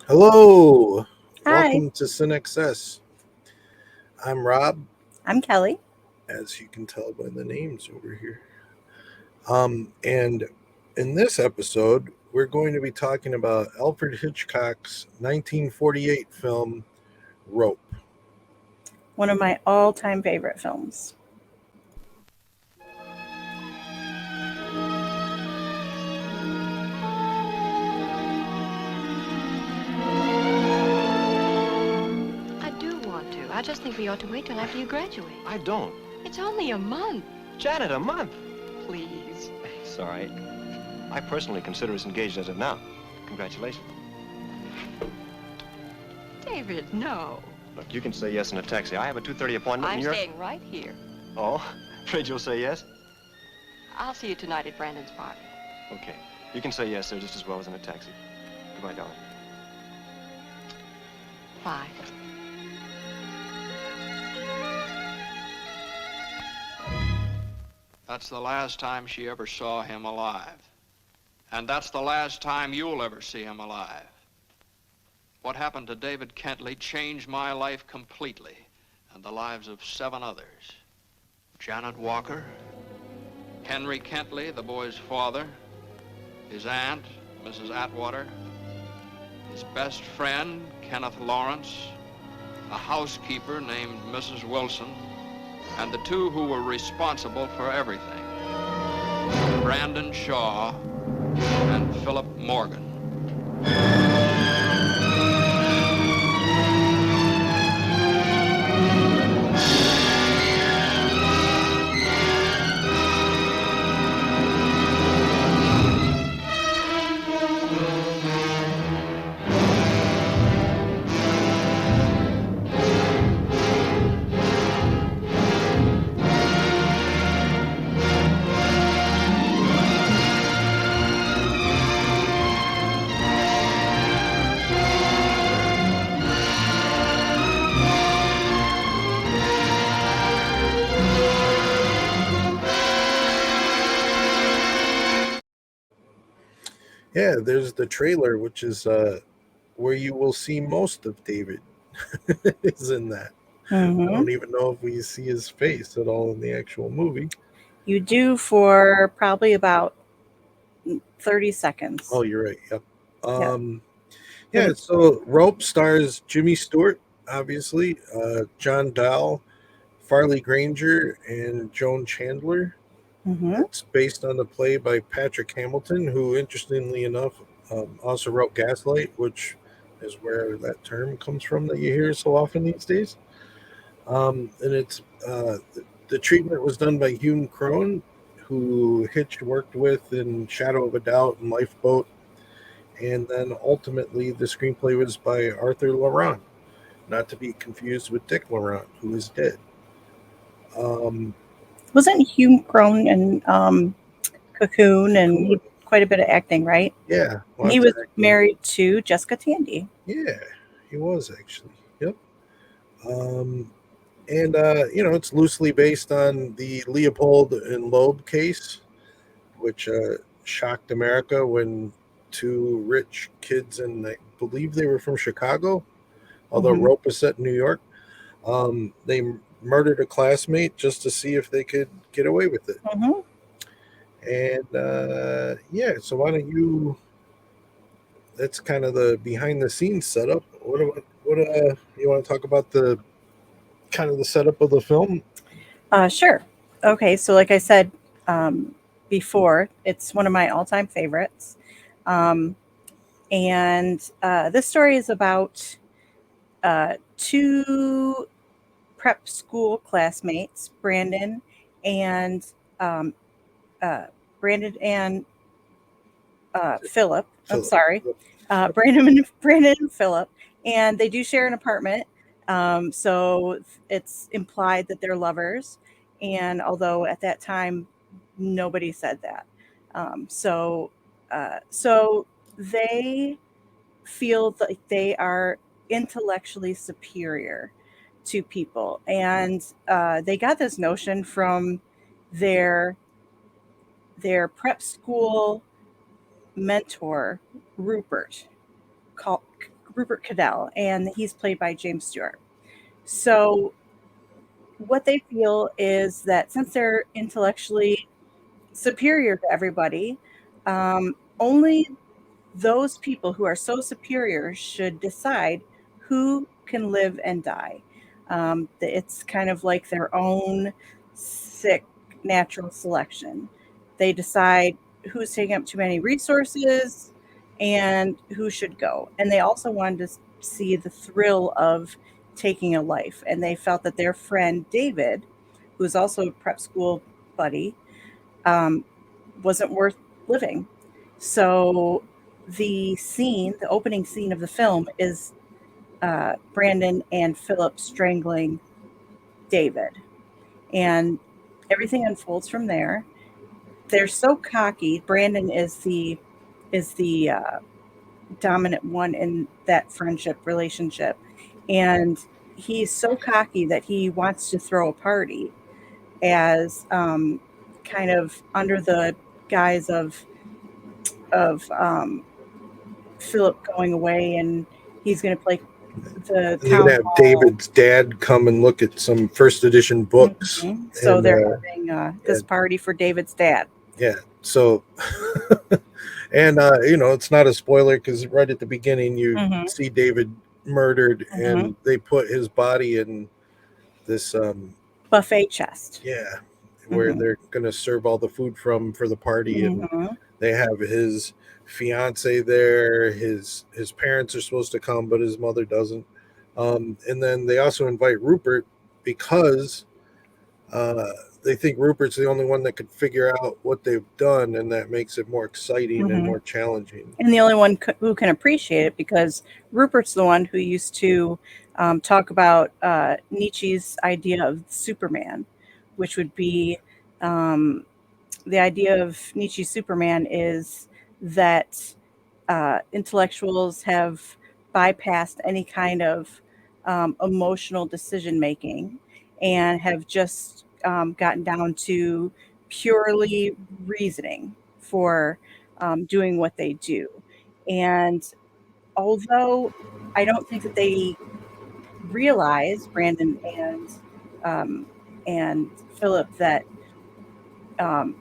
Hello, Hi, welcome to Cinexcess. I'm Rob, I'm Kelly. as you can tell by the names over here. And in this episode, we're going to be talking about Alfred Hitchcock's 1948 film Rope. One of my all time favorite films. I do want to. I just think we ought to wait till after you graduate. I don't. It's only a month. Janet, a month. Please. It's all right. I personally consider us engaged as of now. Congratulations. David, no. Look, you can say yes in a taxi. I have a 2:30 appointment I'm and you're... staying right here. Oh, afraid you'll say yes? I'll see you tonight at Brandon's party. Okay. You can say yes there just as well as in a taxi. Goodbye, darling. Bye. That's the last time she ever saw him alive. And that's the last time you'll ever see him alive. What happened to David Kentley changed my life completely, and the lives of 7 others. Janet Walker, Henry Kentley, the boy's father, his aunt, Mrs. Atwater, his best friend, Kenneth Lawrence, a housekeeper named Mrs. Wilson, and the 2 who were responsible for everything, Brandon Shaw and Philip Morgan. Yeah, there's the trailer, which is where you will see most of David is in that. I hmm don't even know if we see his face at all in the actual movie. You do for probably about 30 Oh, seconds. you're right. Yep. Yeah. Um, But Yeah, so Rope stars Jimmy Stewart, obviously, John Dahl, Farley Granger, and Joan Chandler. hmm It's based on the play by Patrick Hamilton, who, interestingly enough, also wrote Gaslight, which is where that term comes from that you hear so often these days. And the treatment was done by Hugh Crone, who Hitch worked with in Shadow of a Doubt and Lifeboat, and then ultimately the screenplay was by Arthur Laurent, not to be confused with Dick Laurent, who is dead. Um, wasn't Hugh Crone and Cocoon and Cocoon, he quite a bit of acting, right? yeah, And he lots of was acting. married to Jessica Tandy. Yeah, he was actually. Yep. Um, and it's loosely based on the Leopold and Loeb case, which shocked America when 2 rich kids, and I believe they were from Chicago, although hmm Rope was set in New York. They murdered a classmate just to see if they could get away with it. hmm And yeah, so why don't you? That's kind of the behind the scenes setup. What you want to talk about the kind of the setup of the film? Sure. Okay, so like I said um, before, it's one of my all time favorites. Um, and this story is about 2 prep school classmates, and um, uh, Brandon and Philip. I'm Philip. sorry, Brandon and Philip, and they do share an apartment. So it's implied that they're lovers, and although at that time nobody said that, so they feel like they are intellectually superior to people, and they got this notion from their prep school mentor Rupert. Call, Rupert Cadell, and he's played by James Stewart. So what they feel is that since they're intellectually superior to everybody, only those people who are so superior should decide who can live and die. It's kind of like their own sick natural selection. They decide who's taking up too many resources and who should go. And they also wanted to see the thrill of taking a life. And they felt that their friend David, who's also a prep school buddy, wasn't worth living. So the opening scene of the film is Brandon and Philip strangling David. And everything unfolds from there. They're so cocky. Brandon is the dominant one in that friendship relationship. And he's so cocky that he wants to throw a party as kind of under the guise of Philip going away, and he's going to play the And you're gonna have town hall. David's dad come and look at some first edition books. So and, they're having this party for David's dad. Yeah. So, and it's not a spoiler because right at the beginning you see David murdered, and they put his body in this buffet chest. Yeah, where they're gonna serve all the food for the party, and they have his fiance there. His parents are supposed to come, but his mother doesn't. And then they also invite Rupert because they think Rupert's the only one that could figure out what they've done, and that makes it more exciting and more challenging. And the only one who can appreciate it, because Rupert's the one who used to talk about Nietzsche's idea of Superman, which would be the idea of Nietzsche's Superman is that intellectuals have bypassed any kind of emotional decision making and have just gotten down to purely reasoning for doing what they do. And although I don't think that they realize, Brandon and Philip, that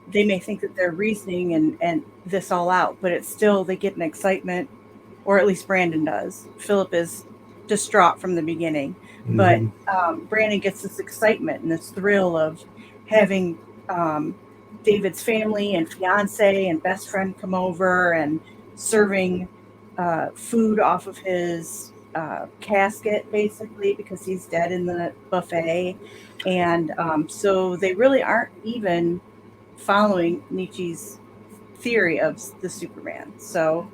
they may think that they're reasoning and this all out, but it's still, they get an excitement, or at least Brandon does. Philip is distraught from the beginning, but Brandon gets this excitement and this thrill of having David's family and fiance and best friend come over and serving food off of his casket, basically, because he's dead in the buffet. And so they really aren't even following Nietzsche's theory of the Superman. So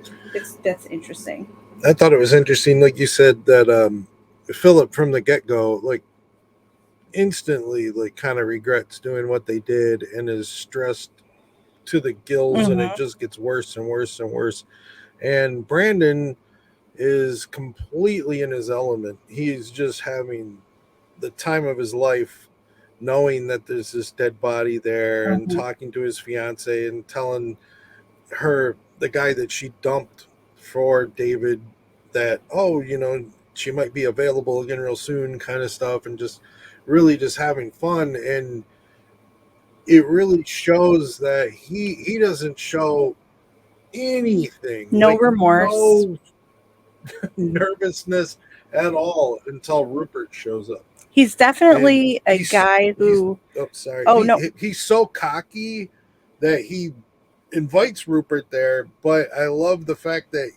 that's interesting. I thought it was interesting, like you said, that Philip from the get-go, like, instantly, like, kind of regrets doing what they did and is stressed to the gills, and it just gets worse and worse and worse. And Brandon is completely in his element. He's just having the time of his life, knowing that there's this dead body there, and talking to his fiance and telling her, the guy that she dumped for David, that, she might be available again real soon, kind of stuff, and just really just having fun. And it really shows that he doesn't show anything, no remorse, no nervousness at all until Rupert shows up. He's definitely a guy who he's so cocky that he invites Rupert there, but I love the fact that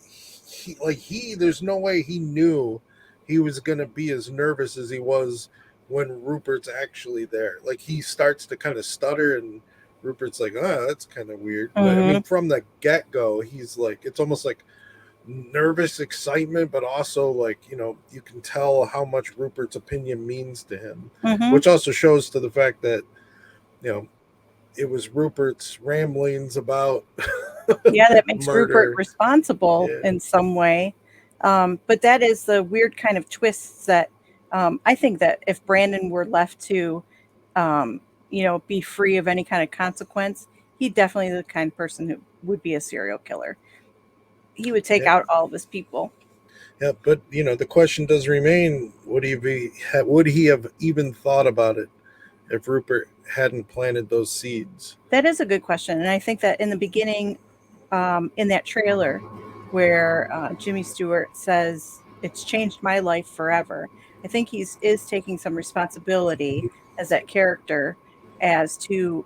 there's no way he knew he was going to be as nervous as he was when Rupert's actually there. Like, he starts to kind of stutter, and Rupert's like, that's kind of weird. But I mean, from the get-go, he's like, it's almost like nervous excitement, but also, like, you can tell how much Rupert's opinion means to him, which also shows to the fact that, it was Rupert's ramblings about that makes murder. Rupert responsible in some way. But that is the weird kind of twists that I think that if Brandon were left to be free of any kind of consequence, he'd definitely be the kind of person who would be a serial killer. He would take out all of his people. Yeah, but the question does remain: would he have even thought about it if Rupert hadn't planted those seeds? That is a good question, and I think that in the beginning, in that trailer, where Jimmy Stewart says it's changed my life forever, I think is taking some responsibility as that character as to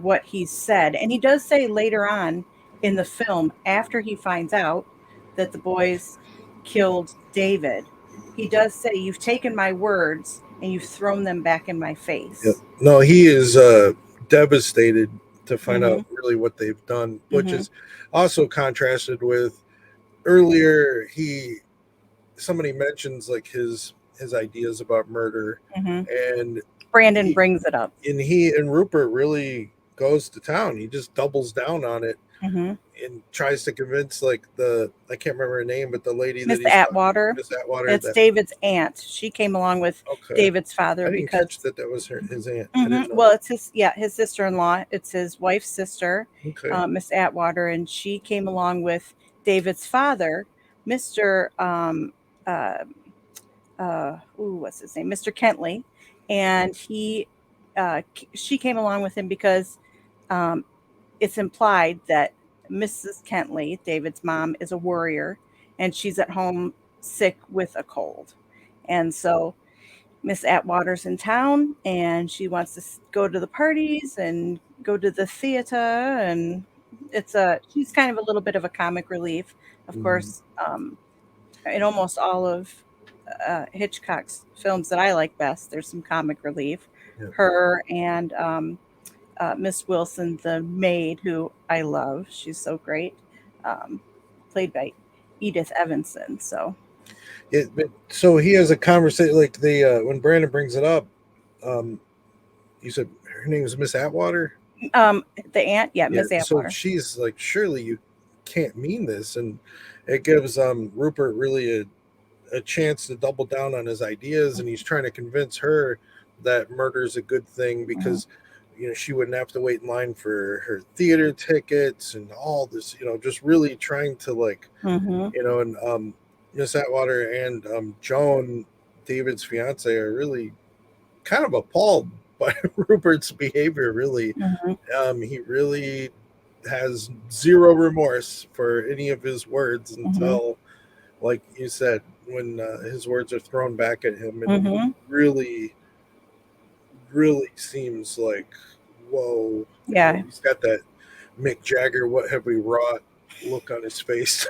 what he said. And he does say later on in the film, after he finds out that the boys killed David, he does say, "You've taken my words and you've thrown them back in my Yeah. face." No, he is devastated to find Mm-hmm. out really what they've done, which Mm-hmm. is also contrasted with earlier. Somebody mentions like his ideas about murder, Mm-hmm. and Brandon he brings it up. he and Rupert really goes to town. He just doubles down on it Mm-hmm. and tries to convince like I can't remember her name, but the lady that Miss he's talking, Atwater. Miss Atwater. It's That David's aunt. She came along with okay, David's father I didn't catch because that was his aunt. I hmm didn't know well, that. it's his sister-in-law. It's his wife's sister, Okay, Miss Atwater, and she came along with David's father, Mister uh, what's his name, Mister Kentley, and she came along with him because um, it's implied that Mrs. Kentley, David's mom, is a warrior, and she's at home sick with a cold, and so Miss Atwater's in town and she wants to go to the parties and go to the theater, and she's kind of a little bit of a comic relief. Of Mhm. course, in almost all of Hitchcock's films that I like best, there's some comic relief. Yeah. Her and Miss Wilson, the maid, who I love, she's so great, um, played by Edith Evanson. So So he has a conversation like when Brandon brings it up. Um, you said her name was Miss Atwater. the aunt, yeah, Yeah. Miss So Atwater. she's like, surely you can't mean this, and it gives Rupert really a chance to double down on his ideas, and he's trying to convince her that murder is a good thing Mhm. because she wouldn't have to wait in line for her theater tickets and all this, just really trying to like, Mhm. and Miss Atwater and Joan, David's fiance, are really kind of appalled by Rupert's behavior. Really, Mhm. he really has zero remorse for any of his words Mhm. until, like you said, when his words are thrown back at him, and he Mhm. really, really seems like, whoa, Yeah. he's got that Mick Jagger, "What have we wrought?" look on his face.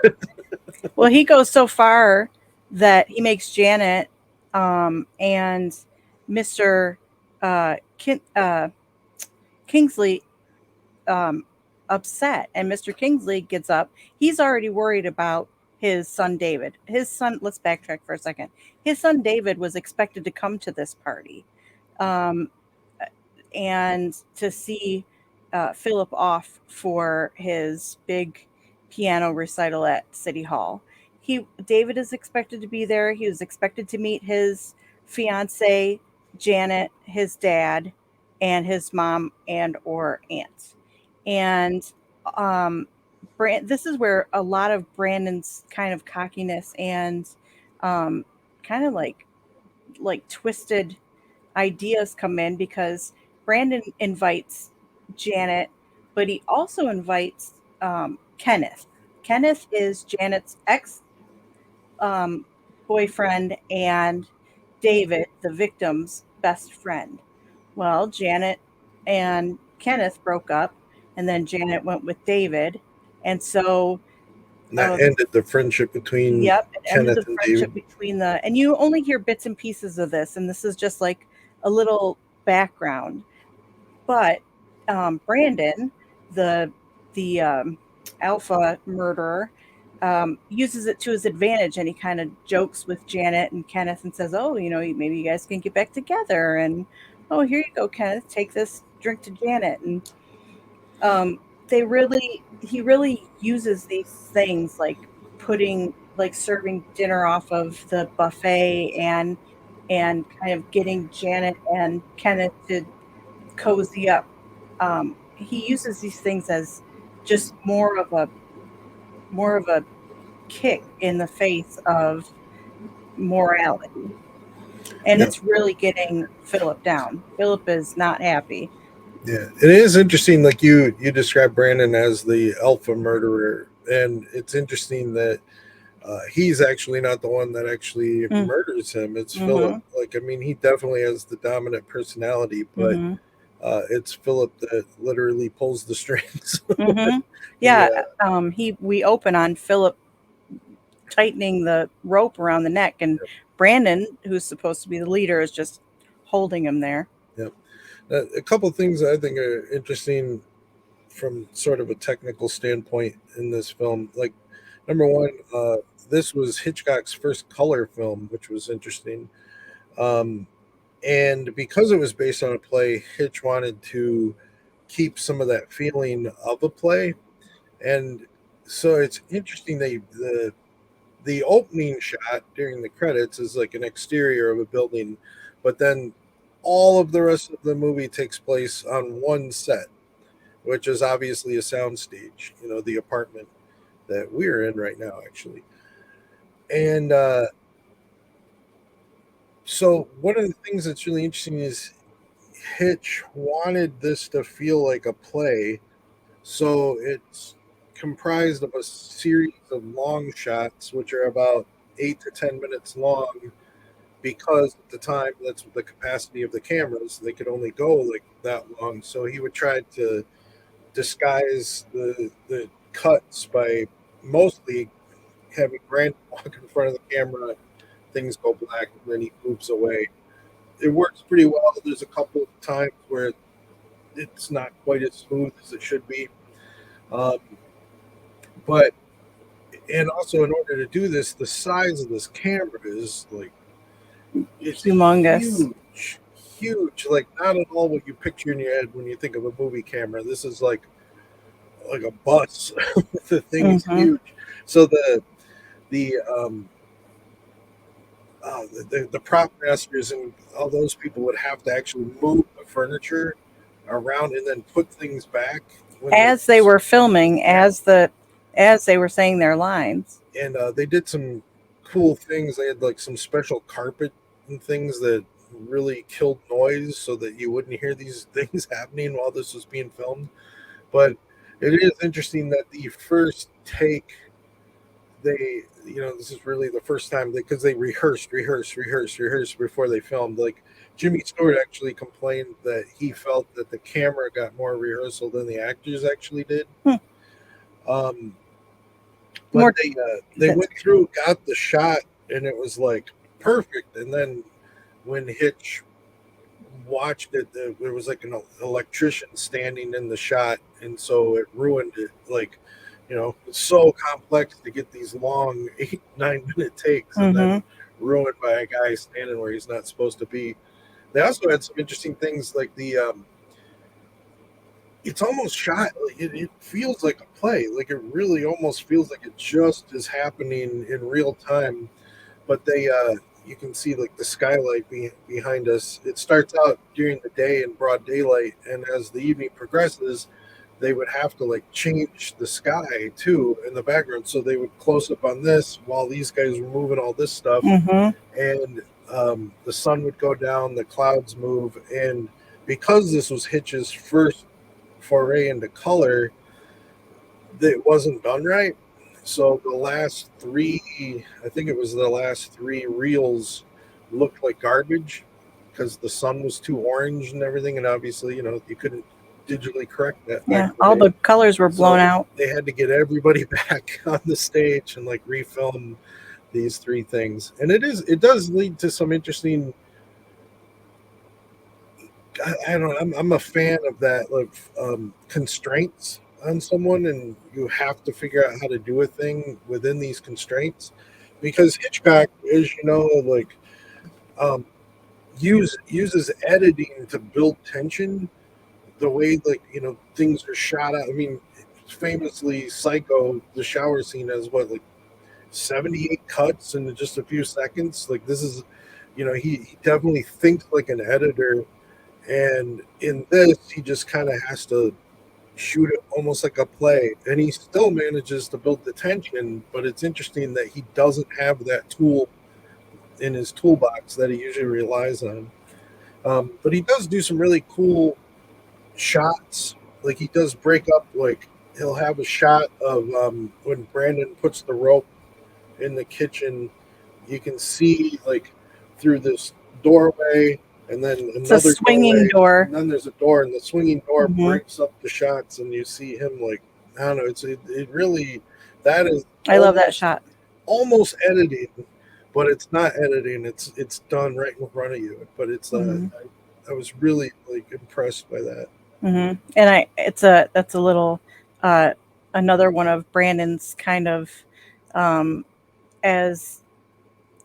Well, he goes so far that he makes Janet and Mr. Kingsley um, upset. And Mr. Kingsley gets up. He's already worried about his son David. His son, let's backtrack for a second. His son David was expected to come to this party. Um, and to see Philip off for his big piano recital at City Hall. David is expected to be there. He was expected to meet his fiance Janet, his dad, and his mom and or aunt. And um, this is where a lot of Brandon's kind of cockiness and um, kind of like twisted ideas come in, because Brandon invites Janet, but he also invites Kenneth. Kenneth is Janet's ex um, boyfriend and David, the victim's best friend. Well, Janet and Kenneth broke up, and then Janet went with David. And so And that ended the friendship between yep, it ended the Kenneth and David. friendship between and you only hear bits and pieces of this, and this is just like a little background. But Brandon, the the alpha murderer, uses it to his advantage, and he kind of jokes with Janet and Kenneth and says, "Oh, maybe you guys can get back together." And oh, here you go, Kenneth, take this drink to Janet. And um, he really uses these things like serving dinner off of the buffet, and kind of getting Janet and Kenneth to cozy up. He uses these things as just more of a kick in the face of morality. And Yeah. it's really getting Philip down. Philip is not happy. Yeah, it is interesting. Like you described Brandon as the alpha murderer, and it's interesting that he's actually not the one that actually Mm. murders him. It's Mhm. Philip. Like, I mean, he definitely has the dominant personality, but Mhm. it's Philip that literally pulls the strings. Mhm. Yeah, we open on Philip tightening the rope around the neck, and Brandon, who's supposed to be the leader, is just holding him there. Yep. A couple of things I think are interesting from sort of a technical standpoint in this film. Like, number one, this was Hitchcock's first color film, which was interesting. And because it was based on a play, Hitch wanted to keep some of that feeling of a play. And so it's interesting that the opening shot during the credits is like an exterior of a building, but then all of the rest of the movie takes place on one set, which is obviously a soundstage, the apartment that we're in right now, actually. And so one of the things that's really interesting is Hitch wanted this to feel like a play. So it's comprised of a series of long shots, which are about 8 to 10 minutes long, because at the time, that's the capacity of the cameras. They could only go like that long. So he would try to disguise the cuts by mostly having Brandon walk in front of the camera, things go black, and then he moves away. It works pretty well. There's a couple of times where it's not quite as smooth as it should be. Um, but and also, in order to do this, the size of this camera is like, it's Humongous. huge. Like, not at all what you picture in your head when you think of a movie camera. This is like a bus. The thing is Mhm. huge. So the prop masters and all those people would have to actually move the furniture around and then put things back As they were filming, as they were saying their lines. and they did some cool things. They had like some special carpet and things that really killed noise so that you wouldn't hear these things happening while this was being filmed. But it is interesting that the first take, this is really the first time because they rehearsed before they filmed. Like, Jimmy Stewart actually complained that he felt that the camera got more rehearsal than the actors actually did. Um, but they went through, got the shot, and it was like perfect. And then when Hitch watched it, there was like an electrician standing in the shot, and so it ruined it. Like, it's so complex to get these long 8-9 minute takes, and then ruined by a guy standing where he's not supposed to be. They also had some interesting things, like it's almost shot. It feels like a play. Like, it really almost feels like it just is happening in real time. But you can see like the skylight behind us. It starts out during the day in broad daylight, and as the evening progresses, they would have to like change the sky too in the background. So they would close up on this while these guys were moving all this stuff, and the sun would go down, the clouds move, and because this was Hitch's first foray into color, that wasn't done right. So the last three, I think it was the last three reels, looked like garbage because the sun was too orange and everything, and obviously, you couldn't digitally correct that. Yeah, all the colors were blown out. They had to get everybody back on the stage and like refilm these three things, and it does lead to some interesting. I don't know. I'm a fan of that, like constraints on someone, and you have to figure out how to do a thing within these constraints, because Hitchcock, as you know, like uses editing to build tension. The way, like, things are shot out. I mean, famously, Psycho, the shower scene has what, like 78 cuts in just a few seconds. Like, this is, he definitely thinks like an editor. And in this, he just kind of has to shoot it almost like a play, and he still manages to build the tension. But it's interesting that he doesn't have that tool in his toolbox that he usually relies on. But he does do some really cool shots. Like he does break up. Like he'll have a shot of when Brandon puts the rope in the kitchen. You can see like through this doorway, and then It's a another swinging doorway, door. and then there's a door, and the swinging door Mhm. breaks up the shots, and you see him like I don't know. It really that is I love that shot. almost editing, but it's not editing. It's done right in front of you. But it's Mhm. I was really like impressed by that. And that's a little uh, another one of Brandon's kind of um, as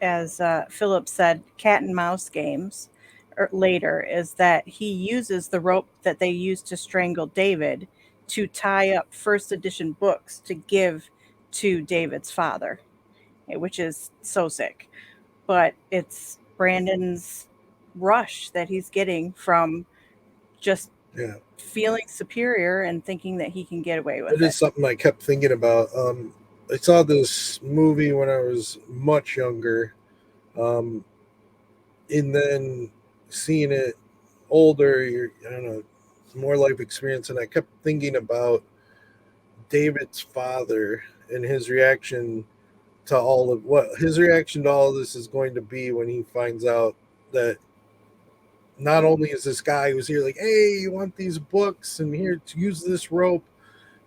Philip said, cat and mouse games later is that he uses the rope that they used to strangle David to tie up first edition books to give to David's father, which is so sick. But it's Brandon's rush that he's getting from just Yeah, feeling superior and thinking that he can get away it with is it. something I kept thinking about. I saw this movie when I was much younger, um, and then seeing it older, I don't know, more life experience, and I kept thinking about David's father and his reaction to all of what his reaction to all of this is going to be when he finds out that not only is this guy who's here like, hey, you want these books and here to use this rope,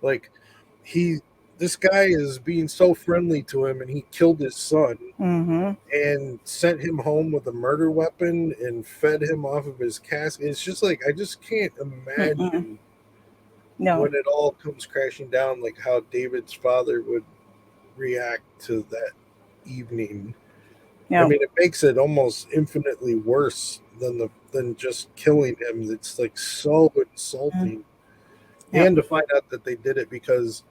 like he this guy is being so friendly to him, and he killed his son Mm-hmm. and sent him home with a murder weapon and fed him off of his cask. It's just like I just can't Mm-mm. imagine No. when it all comes crashing down, like how David's father would react to that evening. I No. mean, it makes it almost infinitely worse than just killing him. It's like so Mm. insulting, No. and to find out that they did it because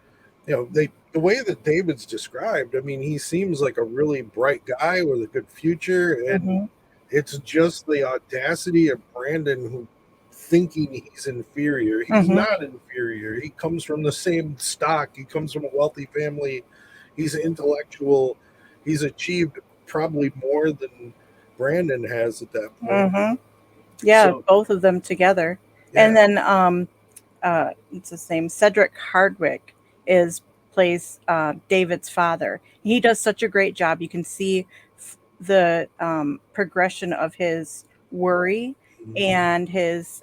the way that David's described. I mean, he seems like a really bright guy with a good future, and Mm-hmm. it's just the audacity of Brandon who thinking he's inferior. He's Mm-hmm. not inferior. He comes from the same stock. He comes from a wealthy family. He's intellectual. He's achieved probably more than Brandon has at that point. Mm-hmm. Yeah, So both of them together. And yeah, then it's his name, Cedric Hardwick is plays David's father. He does such a great job. You can see the progression of his worry and his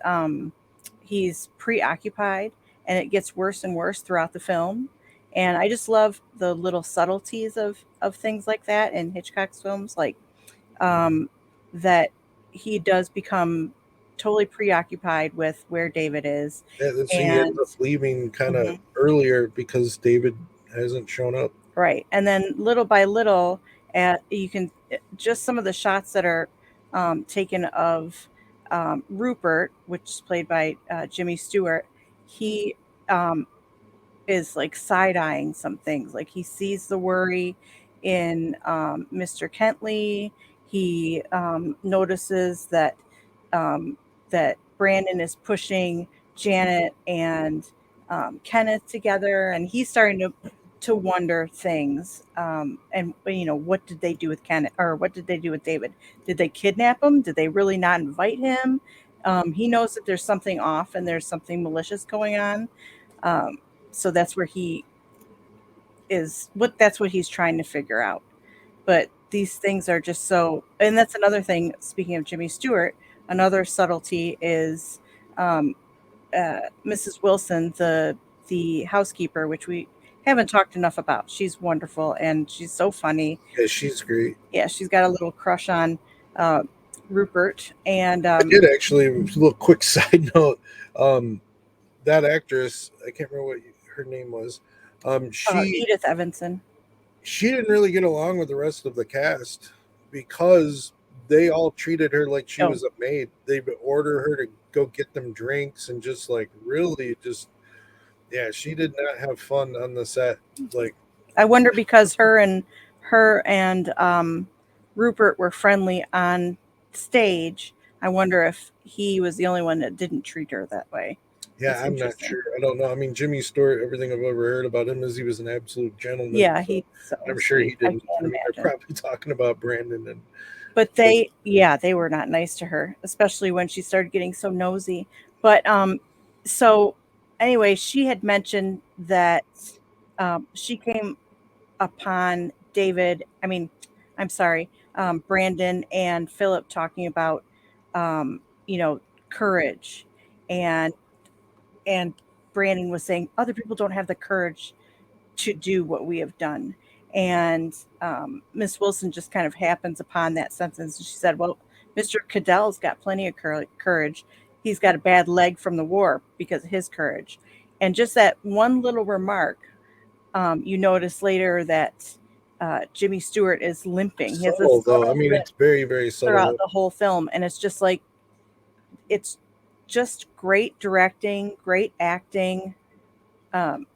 he's preoccupied, and it gets worse and worse throughout the film. And I just love the little subtleties of things like that in Hitchcock's films, like um, that he does become totally preoccupied with where David is. yeah. Then she ends And up leaving kind of mhm, earlier because David hasn't shown up. right. And then little by little, you can just some of the shots that are taken of Rupert, which is played by Jimmy Stewart. He um, is like side eyeing some things. Like he sees the worry in Mr. Kentley. He notices um, that Brandon is pushing Janet and Kenneth together, and he's starting to wonder things. And what did they do with Kenneth, or what did they do with David? Did they kidnap him? Did they really not invite him? He knows that there's something off and there's something malicious going on. Um, so that's where he is. That's what he's trying to figure out. But these things are just so, and that's another thing. Speaking of Jimmy Stewart, another subtlety is um, Mrs. Wilson, the housekeeper, which we haven't talked enough about. She's wonderful and she's so funny. Yeah, she's great. Yeah, she's got a little crush on uh, Rupert, and I did actually. A little quick side note. Um, that actress, I can't remember what her name was. She Edith Evanson. she didn't really get along with the rest of the cast because they all treated her like she Oh, was a maid. They would order her to go get them drinks and just like really just yeah, she did not have fun on the set. Like I wonder because her and Rupert were friendly on stage. I wonder if he was the only one that didn't treat her that way. Yeah, It's I'm not interesting. sure. I don't know. I mean, Jimmy Stewart, everything I've ever heard about him is he was an absolute gentleman. Yeah, so he's so I'm sure he sweet. I didn't. can't I mean, they're imagine. probably talking about Brandon and But they were not nice to her, especially when she started getting so nosy. But so anyway, she had mentioned that she came upon David, I'm sorry, Brandon and Philip talking about, you know, courage, and and Brandon was saying other people don't have the courage to do what we have done. And Miss Wilson just kind of happens upon that sentence. She said, well, Mr. Cadell's got plenty of courage. He's got a bad leg from the war because of his courage. And just that one little remark, you notice later that Jimmy Stewart is limping. He has a subtle though. I subtle mean, limp it's very, very throughout subtle. the whole film. And it's just like, it's just great directing, great acting. Um,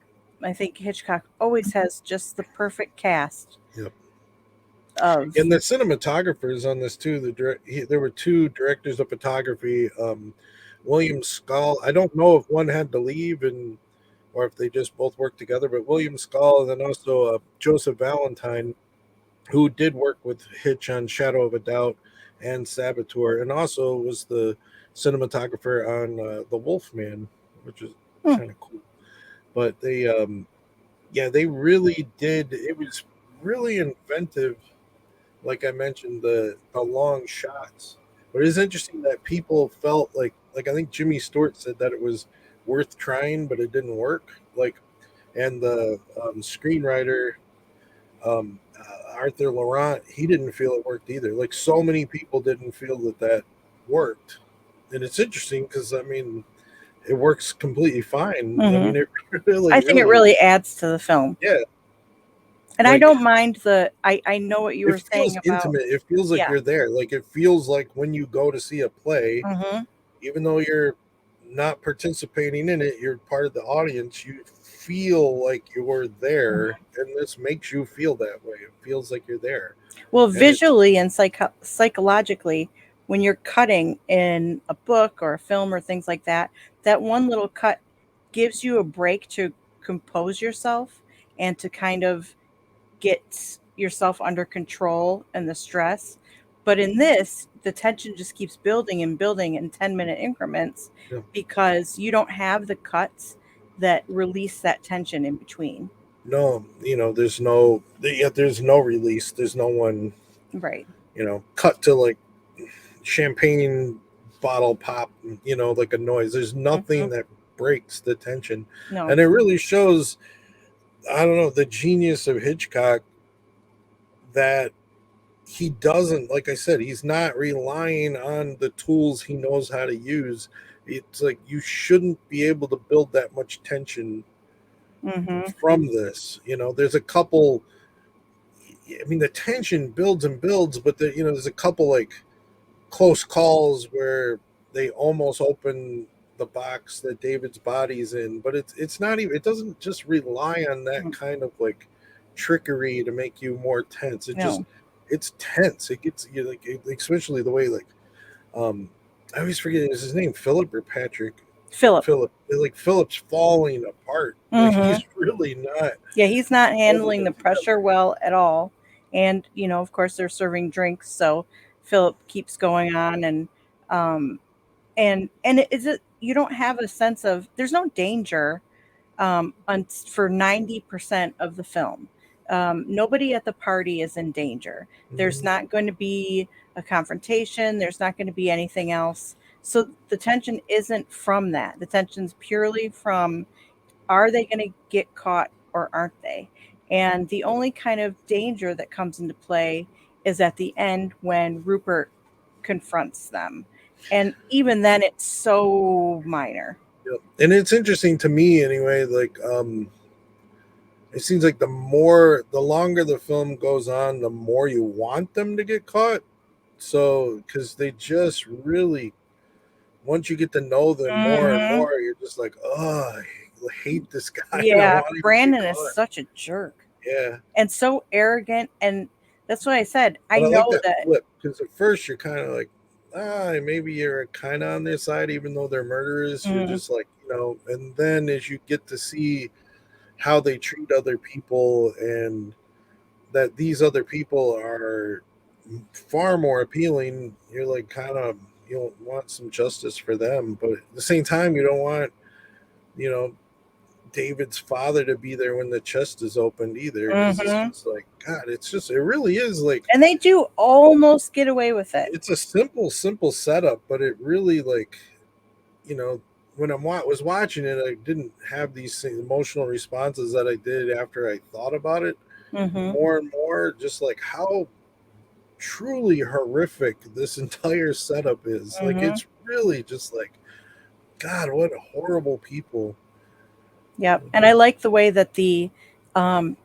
I think Hitchcock always has just the perfect cast Yep. of. And the cinematographers on this too. There were two directors of photography. William Scull. I don't know if one had to leave and or if they just both worked together. But William Scull and then also Joseph Valentine, who did work with Hitch on Shadow of a Doubt and Saboteur, and also was the cinematographer on The Wolfman, which is kind of cool. But they really did. It was really inventive. Like I mentioned, the long shots. But it's interesting that people felt like I think Jimmy Stewart said that it was worth trying, but it didn't work. And the screenwriter Arthur Laurent, he didn't feel it worked either. Like so many people didn't feel that worked, and it's interesting because I mean, it works completely fine. I mean, it really, I think it really adds to the film. yeah. And I don't mind I know what you were It saying feels about. intimate. It feels like you're there. Like it feels like when you go to see a play, even though you're not participating in it, you're part of the audience. You feel like you're there, and this makes you feel that way. It feels like you're there. Well, visually and psychologically, when you're cutting in a book or a film or things like that, that one little cut gives you a break to compose yourself and to kind of get yourself under control and the stress. But in this, the tension just keeps building and building in 10-minute increments because you don't have the cuts that release that tension in between. No, there's no release. There's no one, right. Cut to like champagne bottle pop, like a noise. There's nothing that breaks the tension. No. And it really shows, I don't know, the genius of Hitchcock that he doesn't, like I said, he's not relying on the tools he knows how to use. It's like you shouldn't be able to build that much tension from this. There's a couple. I mean, the tension builds and builds, but there's a couple like close calls where they almost open the box that David's body's in, but it's not even. It doesn't just rely on that kind of like trickery to make you more tense. It's tense. It gets you like, especially the way I always forget is his name, Philip or Patrick. Philip. Like Philip's falling apart. Like he's really not. Yeah, he's not handling the pressure well at all. And of course, they're serving drinks, so Philip keeps going on, and you don't have a sense of there's no danger for 90% of the film. Nobody at the party is in danger. There's not going to be a confrontation. There's not going to be anything else. So the tension isn't from that. The tension's purely from, are they going to get caught or aren't they? And the only kind of danger that comes into play is at the end when Rupert confronts them. And even then, it's so minor. Yep. And it's interesting to me anyway, like it seems like the longer the film goes on, the more you want them to get caught. So because they just really, once you get to know them more and more, you're just like, oh, I hate this guy. Yeah, Brandon is such a jerk. Yeah. And so arrogant, and that's what I said. I know like that flip, because at first you're kind of like, maybe you're kind of on their side, even though they're murderers. You're Mm, just like, and then as you get to see how they treat other people, and that these other people are far more appealing, you're like, kind of, you don't want some justice for them, but at the same time, you don't want, you know, David's father to be there when the chest is opened either, because it's mhm. just like, God, it really is like, And they do almost get away with it. it's a simple setup, but it really, like, you know, when was watching it, I didn't have these emotional responses that I did after I thought about it Mhm, more and more, just like how truly horrific this entire setup is. Like, mhm. it's really just like, God, what horrible people. Yep. And I like the way that um,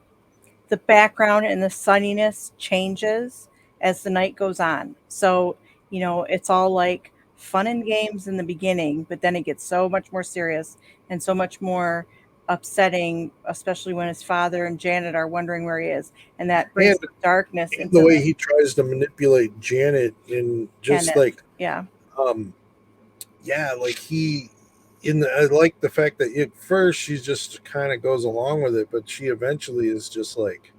the background and the sunniness changes as the night goes on. So, it's all like fun and games in the beginning, but then it gets so much more serious and so much more upsetting, especially when his father and Janet are wondering where he is. And that And brings darkness the into way the he tries to manipulate Janet, and just Kenneth. like, Yeah. um yeah, like I like the fact that at first she just kind of goes along with it, but she eventually is just like,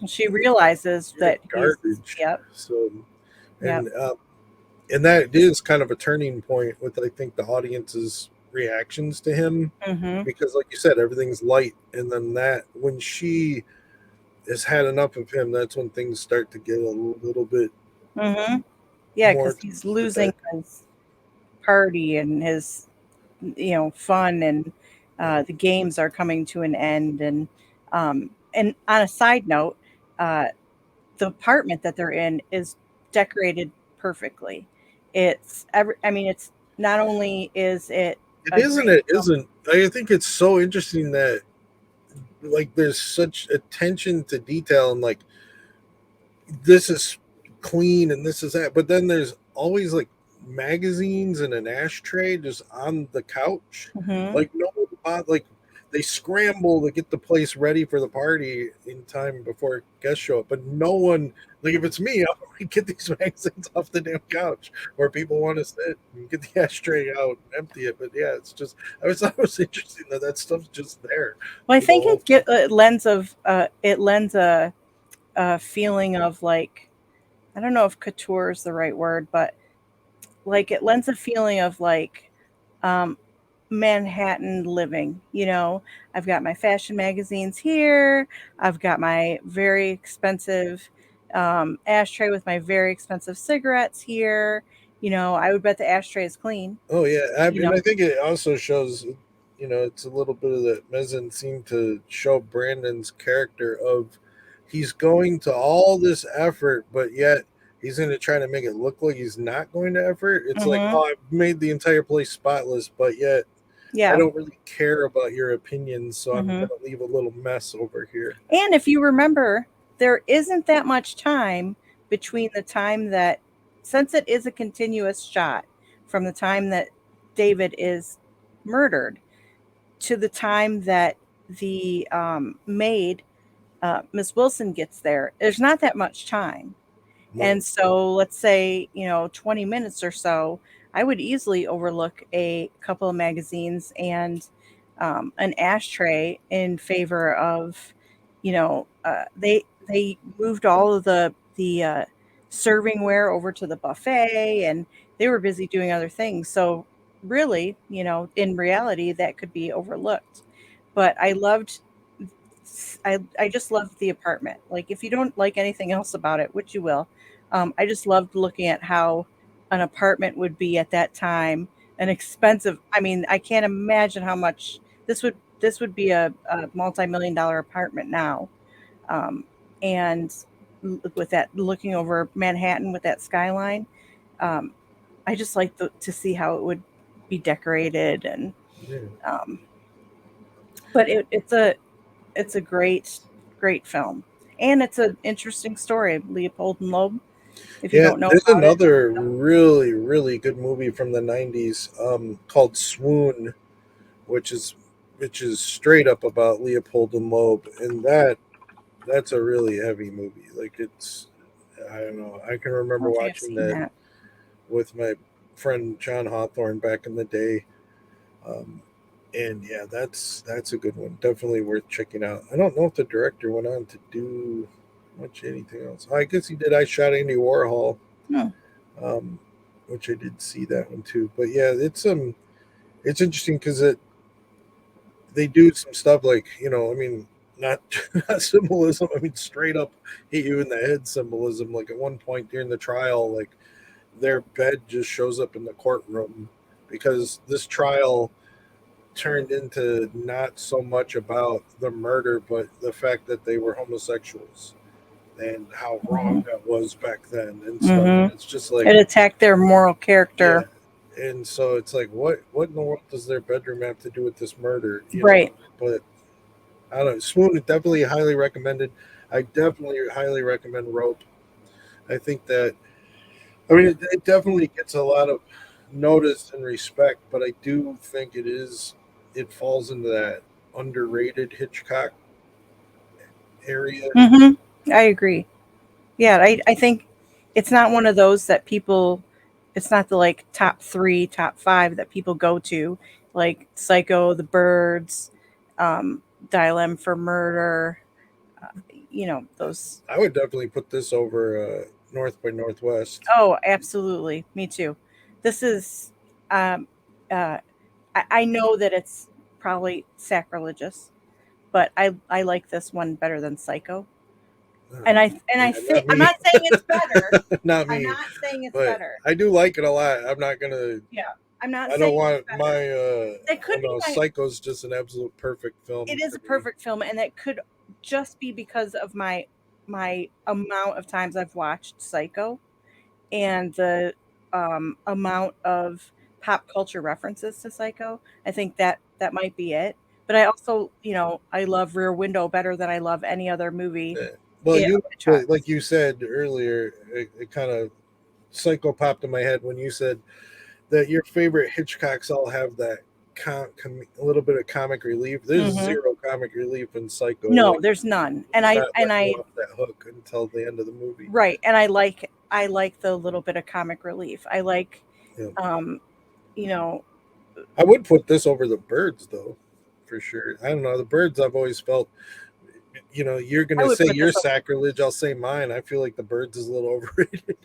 And she realizes you're that garbage. yep, So, yep. and that is kind of a turning point with, I think, the audience's reactions to him, Mm-hmm. because like you said, everything's light, and then that when she has had enough of him, that's when things start to get a little bit Mm-hmm. Yeah, more because to he's the losing bad. his party and his fun, and the games are coming to an end. And on a side note, uh, the apartment that they're in is decorated perfectly. I mean, it's not only is it It a isn't, great it film. isn't. I think it's so interesting that, like, there's such attention to detail, and like, this is clean and this is that, but then there's always like magazines and an ashtray just on the couch. Mhm. Like, no, like, they scramble to get the place ready for the party in time before guests show up, but no one, like, if it's me, I'll like, get these magazines off the damn couch where people want to sit and get the ashtray out and empty it. But yeah, it's just, I was thought it was interesting that that stuff's just there Well, I for the think whole it lends a feeling of, like, I don't know if couture is the right word, but like it lends a feeling of, like, um, Manhattan living. I've got my fashion magazines here. I've got my very expensive ashtray with my very expensive cigarettes here. I would bet the ashtray is clean. Oh yeah, You and know. I think it also shows, it's a little bit of the mezzanine scene to show Brandon's character of, he's going to all this effort, but yet he's going to try to make it look like he's not going to effort. It's like, Hmm. oh, I've made the entire place spotless, but yet I Yeah. don't really care about your opinions, so I'm Hmm. going to leave a little mess over here. And if you remember, there isn't that much time between the time that, since it is a continuous shot from the time that David is murdered to the time that the maid, Miss Wilson, gets there, there's not that much time. No, And so let's say, 20 minutes or so, I would easily overlook a couple of magazines and an ashtray in favor of, they moved all of the servingware over to the buffet, and they were busy doing other things. So really, in reality, that could be overlooked. But I just loved the apartment. Like, if you don't like anything else about it, which you will, I just loved looking at how an apartment would be at that time. An expensive. I mean, I can't imagine how much this would be a multi-million dollar apartment now. Um, and with that, looking over Manhattan with that skyline, um, I just like to see how it would be decorated. And yeah, um, but it's a great film, and it's an interesting story. Leopold and Loeb. If you yeah. don't know There's about it, another really really good movie from the '90s, called Swoon, which is straight up about Leopold and Loeb, and that's a really heavy movie. Like, it's, I don't know. I can I remember don't think I've watching seen that that. with my friend John Hawthorne back in the day. And yeah, that's a good one. Definitely worth checking out. I don't know if the director went on to do much anything else. I guess he did. I Shot Andy Warhol, Hmm. um, which I did see that one too. But yeah, it's interesting because they do some stuff like, I mean, not not symbolism. I mean, straight up hit you in the head symbolism. Like at one point during the trial, like their bed just shows up in the courtroom because this trial turned into not so much about the murder, but the fact that they were homosexuals and how wrong Mhm. that was back then and stuff. And Mhm. it's just like, It attacked their moral character. yeah. And so it's like, what in the world does their bedroom have to do with this murder? Right. But I don't know. Swoon definitely highly recommended. I definitely highly recommend Rope. I think that, I mean, it definitely gets a lot of notice and respect, but I do think it falls into that underrated Hitchcock area. I agree. Yeah, I think it's not one of those that people, it's not the like top 3, top 5 that people go to, like Psycho, The Birds, Dial M for Murder, uh, those. I would definitely put this over North by Northwest. Oh, absolutely. Me too. This is, um, uh, I know that it's probably sacrilegious, but I like this one better than Psycho. And I Yeah, think not I'm me. not saying it's better. Not I'm me. not saying it's But better. I do like it a lot. I'm not gonna. Yeah, I'm not I don't saying it's want better. my. That I could don't be know. my. Psycho's just an absolute perfect film It is for a me. perfect film, and that could just be because of my amount of times I've watched Psycho and the amount of pop culture references to Psycho. I think that might be it. But I also, I love Rear Window better than I love any other movie. Yeah. Well, Of but Hitchcock's. like you said earlier, it kind of Psycho popped in my head when you said that your favorite Hitchcocks all have that a little bit of comic relief. There's Hmm. zero comic relief in Psycho. No, Like there's none, he's not letting you off that hook until the end of the movie. right, and I like the little bit of comic relief. I like, Yeah. um, you know, I would put this over the Birds though, for sure. I don't know. The Birds I've always felt, you're I gonna would say put your this over. sacrilege, I'll say mine. I feel like the Birds is a little overrated.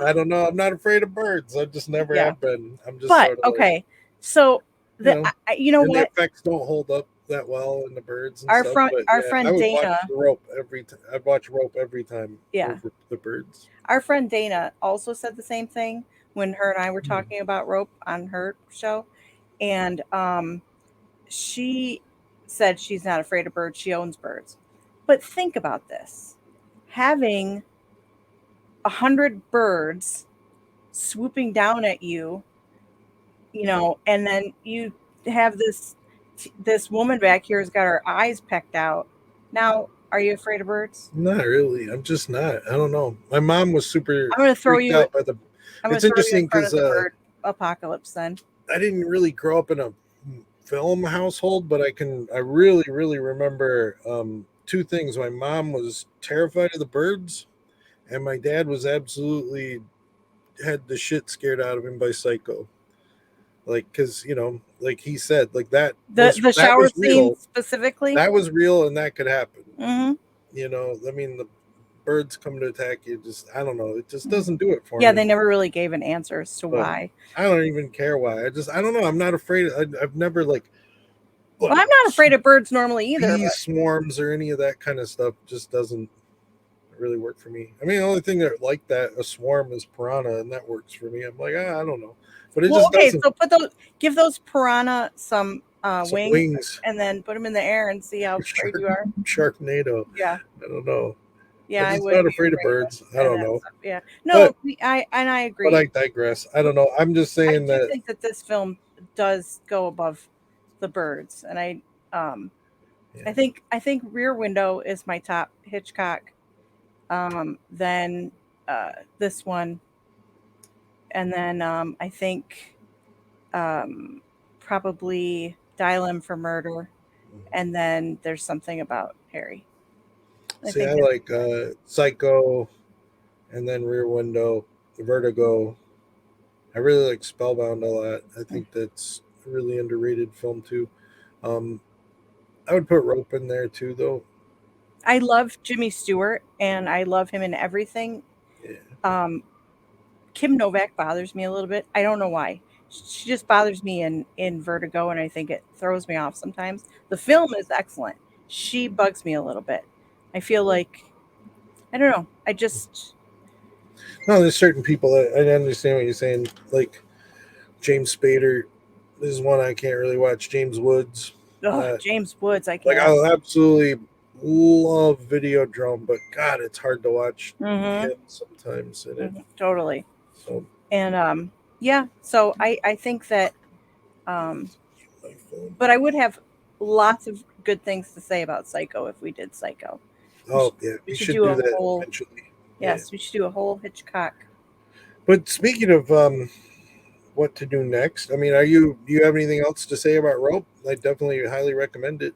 I don't know. I'm not afraid of birds. I just never Yeah, have been. I'm just but sort of like, okay, so you the know, you know and the what, effects don't hold up that well in the Birds and our stuff. friend But our yeah, I friend would watch Dana, Rope every time. I'd watch Rope every time yeah, over the Birds. our friend Dana also said the same thing when her and I were Hmm. talking about Rope on her show, and she said she's not afraid of birds. She owns birds, but think about this: having 100 birds swooping down at you, and then you have this woman back here who's got her eyes pecked out. Now, are you afraid of birds? Not really. I'm just not. I don't know. My mom was super I'm going to throw freaked you. out by the. I'm going It's to throw you in interesting front because of the bird apocalypse. Then. I didn't really grow up in a film household, but I really, really remember two things. My mom was terrified of the birds, and my dad was absolutely had the shit scared out of him by Psycho. Like, because like he said, like The that shower was scene real. specifically. That was real, and that could happen. Hmm. I mean, the birds come to attack you. Just I don't know. It just doesn't do it for Yeah, me. they never really gave an answer as to But why. I don't even care why. I don't know. I'm not afraid. I've never like Well, look, I'm not afraid of birds normally either, bee but swarms or any of that kind of stuff just doesn't really work for me. I mean, the only thing that like that a swarm is piranha, and that works for me. I'm like, I don't know, but it well, just okay. doesn't. So give those piranha some Some wings, wings, and then put them in the air and see how afraid you are. Sharknado. Yeah. I don't know. Yeah, I'm I just would not be afraid of afraid of birds. I don't that know, stuff. Yeah. but No, I but agree. I digress. I don't know. I'm just I saying do that. think that this film does go above the birds, and um Yeah. I think Rear Window is my top Hitchcock. Then this one, and then I think um probably Dial M for Murder, and then there's something about Harry. I See, I think it's like Psycho, and then Rear Window, Vertigo, I really like Spellbound a lot. I think that's a really underrated film too. Um, I would put Rope in there too, though. I love Jimmy Stewart, and I love him in everything. Yeah. Um, Kim Novak bothers me a little bit. I don't know why. She just bothers me in Vertigo, and I think it throws me off sometimes. The film is excellent. She bugs me a little bit. I feel like I don't know. I just No, there's certain people that I understand what you're saying. Like James Spader is one I can't really watch. James Woods. James Woods. I Like can't. I absolutely love Videodrome, but God, it's hard to watch Mm-hmm, him sometimes in it. totally. So And yeah. So I think that um, my phone. but I would have lots of good things to say about Psycho if we did Psycho. Oh yeah, We we should should do do a that whole eventually. Yeah. yes. We should do a whole Hitchcock. But speaking of what to do next, I mean, do you have anything else to say about Rope? I definitely highly recommend it.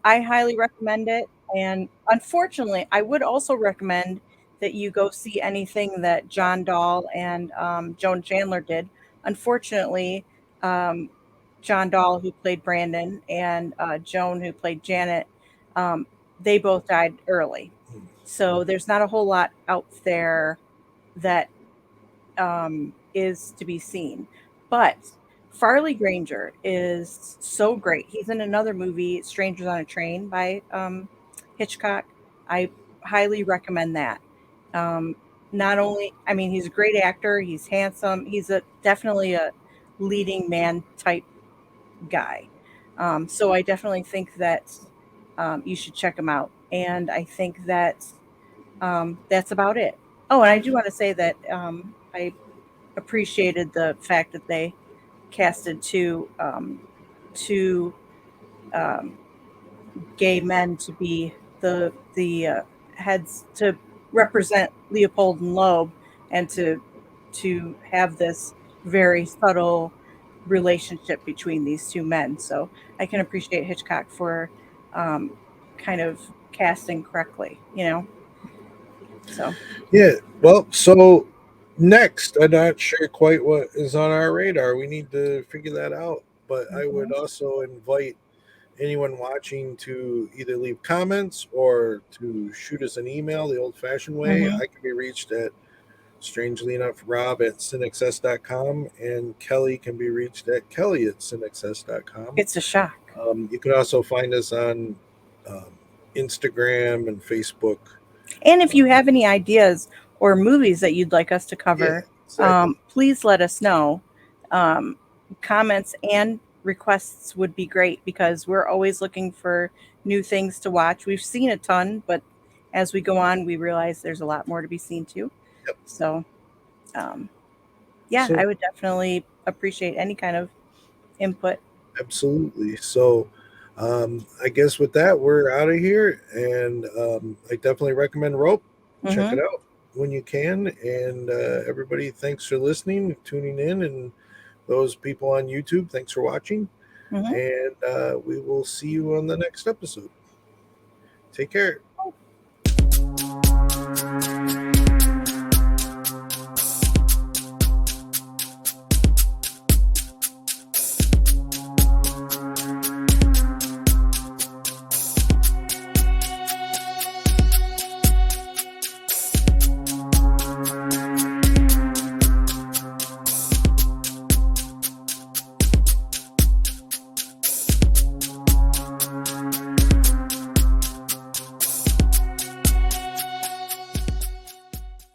I highly recommend it. And unfortunately, I would also recommend that you go see anything that John Dahl and Joan Chandler did. Unfortunately, um, John Dahl, who played Brandon, and Joan, who played Janet, um, they both died early. So there's not a whole lot out there that is to be seen. But Farley Granger is so great. He's in another movie, Strangers on a Train by Hitchcock. I highly recommend that. Um, Not only, I mean, he's a great actor. He's handsome. He's a definitely a leading man type guy. So I definitely think that you should check him out. And I think that that's about it. Oh, and I do want to say that I appreciated the fact that they casted two um, gay men to be the heads to represent Leopold and Loeb, and to have this very subtle relationship between these two men. So I can appreciate Hitchcock for um, kind of casting correctly, you know. So Yeah. Well, so next, I'm not sure quite what is on our radar. We need to figure that out. But I would mhm, also invite anyone watching to either leave comments or to shoot us an email the old fashioned way. mhm. I can be reached at, strangely enough, Rob at Cinexcess.com, and Kelly can be reached at Kelly at Cinexcess.com. It's a shock. You can also find us on um, Instagram and Facebook. And if you have any ideas or movies that you'd like us to Yeah, cover, exactly. please let us know. Um, Comments and requests would be great because we're always looking for new things to watch. We've seen a ton, but as we go on, we realize there's a lot more to be seen too. Yep. So, um, yeah, So I would definitely appreciate any kind of input. absolutely. So I guess with that, we're out of here. And I definitely recommend Rope. Check Hmm. it out when you can. And everybody, thanks for listening, tuning in. And those people on YouTube, thanks for watching. Hmm. And we will see you on the next episode. Take care.